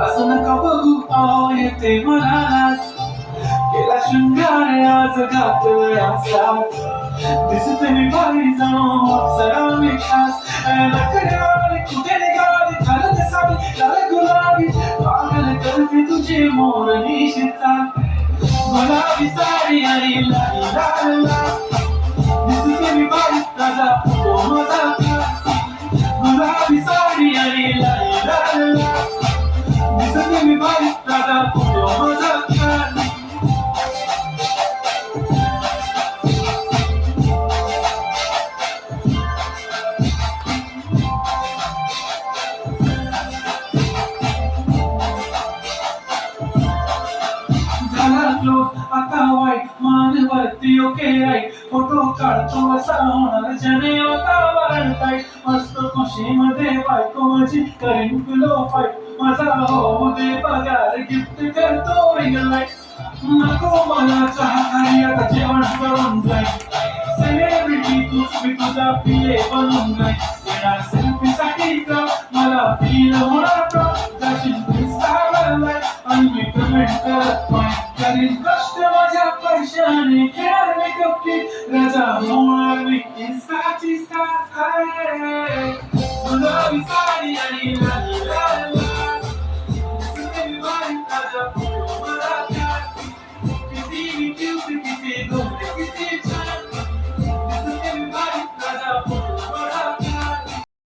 असं नका बघू पाव येते मनालाच केला शृंगार आज घातोय असाच दिसते मी बाहेर जाऊन अप्सरा मी खास नखरे वाली कुठे निघाली घालत साडी लाल गुलाबी पागल करते तुझे मोर निशिता गुलाबी साडी आणि लाल लाल दिसते मी बाहेर ताजा फोटो माझा गुलाबी साडी आणि लाल लाल दिसते मी बाहेर ताजा फोटो माझा आता वाईट मानवरती ओके राईट फोटो काढतो असा होणार जने वातावरण टाईट मस्त खुशीमध्ये बायको माझी करीन तुलो फाईट माझा हो दे पगार गिफ्ट करतो रिंग लाईट नको मला चहा खाली आता जेवण करून जाईल सेलिब्रिटी तूच मी तुझा पिये बनून जाईल येणार सेल्फी साठी का मला फील होणार का जाशील इंस्टावरला आणि मी कमेंट करत नाही करीन कष्ट माझ्या पैशाने खेळणार मी कपटी राजा होणार मी इंस्टाची स्टार गुलाबी साडी आणि लाल